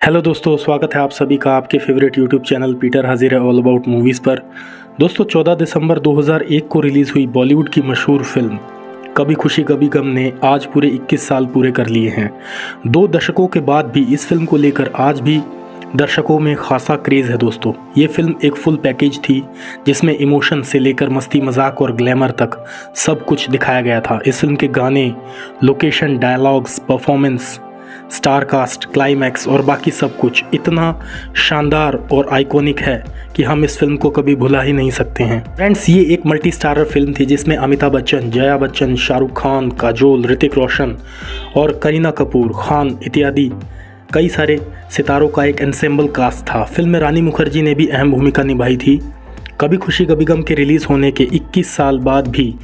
Hello दोस्तों, स्वागत है आप सभी का आपके फेवरेट यूट्यूब चैनल पीटर हाजिर है ऑल अबाउट मूवीज़ पर। दोस्तों 14 दिसंबर 2001 को रिलीज़ हुई बॉलीवुड की मशहूर फिल्म कभी खुशी कभी गम ने आज पूरे 21 साल पूरे कर लिए हैं। 2 दशकों के बाद भी इस फिल्म को लेकर आज भी दर्शकों में खासा क्रेज़ है। दोस्तों ये फिल्म एक फुल पैकेज थी जिसमें इमोशन से लेकर मस्ती मजाक और ग्लैमर तक सब कुछ दिखाया गया था। इस फिल्म के गाने, location, dialogues, performance, star cast, climax और बाकी सब कुछ इतना शानदार और आइकॉनिक है कि हम इस फिल्म को कभी भुला ही नहीं सकते हैं। फ्रेंड्स, ये एक मल्टी स्टारर फिल्म थी जिसमें अमिताभ बच्चन, जया बच्चन, शाहरुख खान, काजोल, ऋतिक रोशन और करीना कपूर खान इत्यादि कई सारे सितारों का एक एंसेम्बल कास्ट था। फिल्म में रानी मुखर्जी ने भी अहम भूमिका निभाई थी। कभी खुशी कभी गम के रिलीज़ होने के 21 साल बाद भी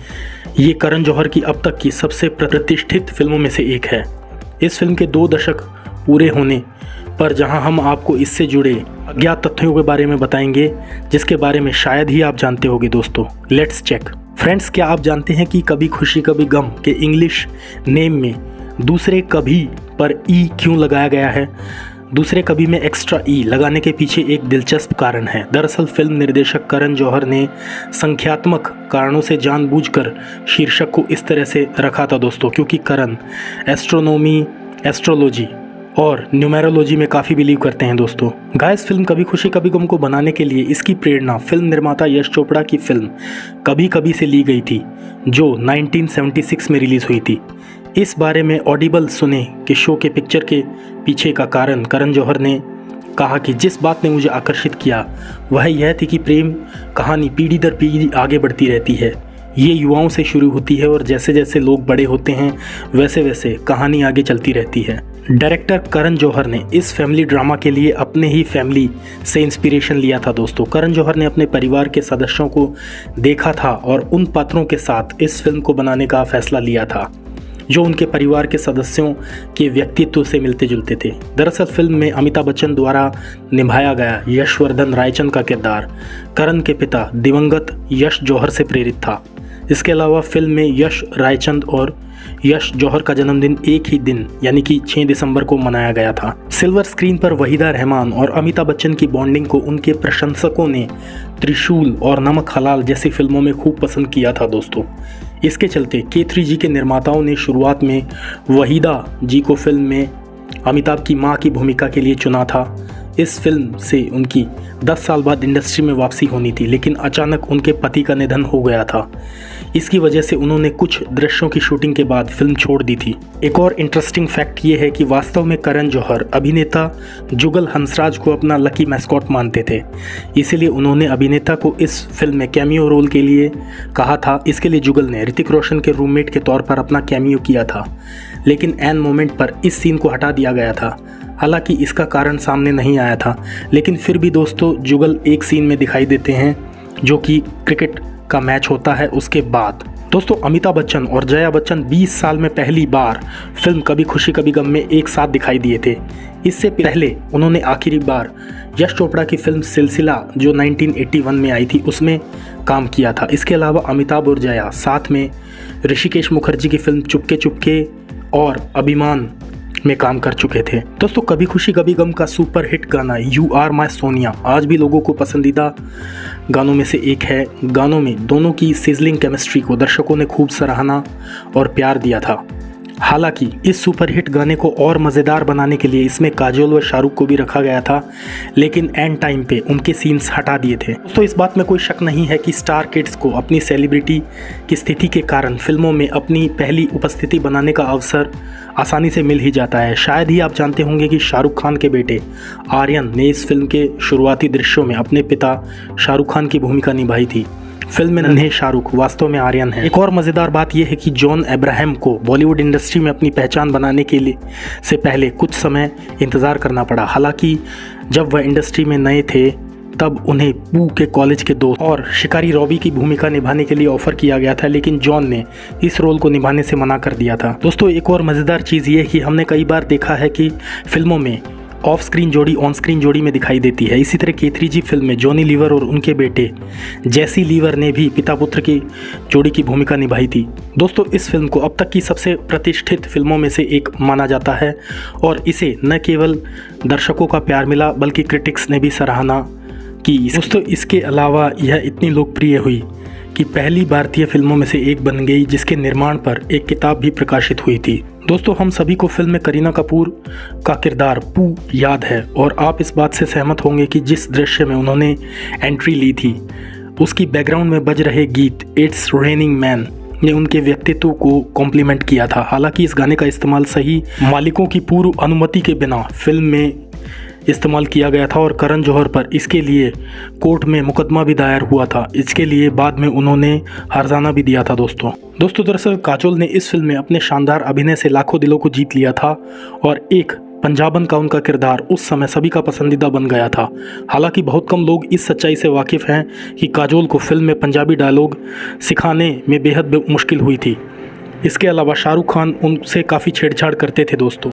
ये करण जौहर की अब तक की सबसे प्रतिष्ठित फिल्मों में से एक है। इस फिल्म के 2 दशक पूरे होने पर जहां हम आपको इससे जुड़े अज्ञात तथ्यों के बारे में बताएंगे जिसके बारे में शायद ही आप जानते होंगे। दोस्तों लेट्स चेक। फ्रेंड्स, क्या आप जानते हैं कि कभी खुशी कभी गम के इंग्लिश नेम में दूसरे कभी पर ई क्यों लगाया गया है? दूसरे कभी में एक्स्ट्रा ई लगाने के पीछे एक दिलचस्प कारण है। दरअसल फिल्म निर्देशक करण जौहर ने संख्यात्मक कारणों से जानबूझकर शीर्षक को इस तरह से रखा था दोस्तों, क्योंकि करण एस्ट्रोनॉमी, एस्ट्रोलॉजी और न्यूमेरोलॉजी में काफ़ी बिलीव करते हैं। दोस्तों गाइस, फिल्म कभी खुशी कभी गम को बनाने के लिए इसकी प्रेरणा फिल्म निर्माता यश चोपड़ा की फिल्म कभी कभी से ली गई थी जो 1976 में रिलीज़ हुई थी। इस बारे में ऑडिबल सुने कि शो के पिक्चर के पीछे का कारण करण जौहर ने कहा कि जिस बात ने मुझे आकर्षित किया वह यह थी कि प्रेम कहानी पीढ़ी दर पीढ़ी आगे बढ़ती रहती है। ये युवाओं से शुरू होती है और जैसे जैसे लोग बड़े होते हैं वैसे वैसे कहानी आगे चलती रहती है। डायरेक्टर करण जौहर ने इस फैमिली ड्रामा के लिए अपने ही फैमिली से इंस्पिरेशन लिया था। दोस्तों करण जौहर ने अपने परिवार के सदस्यों को देखा था और उन पात्रों के साथ इस फिल्म को बनाने का फैसला लिया था जो उनके परिवार के सदस्यों के व्यक्तित्व से मिलते जुलते थे। दरअसल फिल्म में अमिताभ बच्चन द्वारा निभाया गया यशवर्धन रायचंद का किरदार करण के पिता दिवंगत यश जौहर से प्रेरित था। इसके अलावा फिल्म में यश रायचंद और यश जौहर का जन्मदिन एक ही दिन यानी कि 6 दिसंबर को मनाया गया था। सिल्वर स्क्रीन पर वहीदा रहमान और अमिताभ बच्चन की बॉन्डिंग को उनके प्रशंसकों ने त्रिशूल और नमक हलाल जैसी फिल्मों में खूब पसंद किया था। दोस्तों इसके चलते K3G के निर्माताओं ने शुरुआत में वहीदा जी को फिल्म में अमिताभ की मां की भूमिका के लिए चुना था। इस फिल्म से उनकी 10 साल बाद इंडस्ट्री में वापसी होनी थी, लेकिन अचानक उनके पति का निधन हो गया था। इसकी वजह से उन्होंने कुछ दृश्यों की शूटिंग के बाद फिल्म छोड़ दी थी। एक और इंटरेस्टिंग फैक्ट ये है कि वास्तव में करण जौहर अभिनेता जुगल हंसराज को अपना लकी मैस्कॉट मानते थे, इसीलिए उन्होंने अभिनेता को इस फिल्म में कैमियो रोल के लिए कहा था। इसके लिए जुगल ने ऋतिक रोशन के रूममेट के तौर पर अपना कैमियो किया था, लेकिन एन मोमेंट पर इस सीन को हटा दिया गया था। हालांकि इसका कारण सामने नहीं आया था, लेकिन फिर भी दोस्तों जुगल एक सीन में दिखाई देते हैं जो कि क्रिकेट का मैच होता है उसके बाद। दोस्तों अमिताभ बच्चन और जया बच्चन 20 साल में पहली बार फिल्म कभी खुशी कभी गम में एक साथ दिखाई दिए थे। इससे पहले उन्होंने आखिरी बार यश चोपड़ा की फिल्म सिलसिला जो 1981 में आई थी उसमें काम किया था। इसके अलावा अमिताभ और जया साथ में ऋषिकेश मुखर्जी की फिल्म चुपके चुपके और अभिमान में काम कर चुके थे। दोस्तों कभी खुशी कभी गम का सुपर हिट गाना यू आर माई सोनिया आज भी लोगों को पसंदीदा गानों में से एक है। गानों में दोनों की सिजलिंग केमिस्ट्री को दर्शकों ने खूब सराहना और प्यार दिया था। हालांकि इस सुपरहिट गाने को और मज़ेदार बनाने के लिए इसमें काजोल व शाहरुख को भी रखा गया था, लेकिन एंड टाइम पे उनके सीन्स हटा दिए थे। दोस्तों इस बात में कोई शक नहीं है कि स्टार किड्स को अपनी सेलिब्रिटी की स्थिति के कारण फिल्मों में अपनी पहली उपस्थिति बनाने का अवसर आसानी से मिल ही जाता है। शायद ही आप जानते होंगे कि शाहरुख खान के बेटे आर्यन ने इस फिल्म के शुरुआती दृश्यों में अपने पिता शाहरुख खान की भूमिका निभाई थी। फिल्म में नन्हे शाहरुख वास्तव में आर्यन है। एक और मज़ेदार बात यह है कि जॉन अब्राहम को बॉलीवुड इंडस्ट्री में अपनी पहचान बनाने के लिए से पहले कुछ समय इंतज़ार करना पड़ा। हालांकि जब वह इंडस्ट्री में नए थे तब उन्हें पू के कॉलेज के दोस्त और शिकारी रॉबी की भूमिका निभाने के लिए ऑफर किया गया था, लेकिन जॉन ने इस रोल को निभाने से मना कर दिया था। दोस्तों एक और मज़ेदार चीज़ ये है कि हमने कई बार देखा है कि फिल्मों में ऑफ स्क्रीन जोड़ी ऑन स्क्रीन जोड़ी में दिखाई देती है। इसी तरह K3G फिल्म में जॉनी लीवर और उनके बेटे जेसी लीवर ने भी पिता पुत्र की जोड़ी की भूमिका निभाई थी। दोस्तों, इस फिल्म को अब तक की सबसे प्रतिष्ठित फिल्मों में से एक माना जाता है और इसे न केवल दर्शकों का प्यार मिला बल्कि क्रिटिक्स ने भी सराहना की। दोस्तों, इसके अलावा यह इतनी लोकप्रिय हुई कि पहली भारतीय फिल्मों में से एक बन गई जिसके निर्माण पर एक किताब भी प्रकाशित हुई थी। दोस्तों, हम सभी को फिल्म में करीना कपूर का किरदार पू याद है और आप इस बात से सहमत होंगे कि जिस दृश्य में उन्होंने एंट्री ली थी उसकी बैकग्राउंड में बज रहे गीत इट्स रेनिंग मैन ने उनके व्यक्तित्व को कॉम्प्लीमेंट किया था। हालांकि इस गाने का इस्तेमाल सही मालिकों की पूर्व अनुमति के बिना फिल्म में इस्तेमाल किया गया था और करण जौहर पर इसके लिए कोर्ट में मुकदमा भी दायर हुआ था। इसके लिए बाद में उन्होंने हर्जाना भी दिया था। दोस्तों, दरअसल काजोल ने इस फिल्म में अपने शानदार अभिनय से लाखों दिलों को जीत लिया था और एक पंजाबन का उनका किरदार उस समय सभी का पसंदीदा बन गया था। हालांकि बहुत कम लोग इस सच्चाई से वाकिफ़ हैं कि काजोल को फिल्म में पंजाबी डायलॉग सिखाने में बेहद मुश्किल हुई थी। इसके अलावा शाहरुख खान उनसे काफ़ी छेड़छाड़ करते थे। दोस्तों,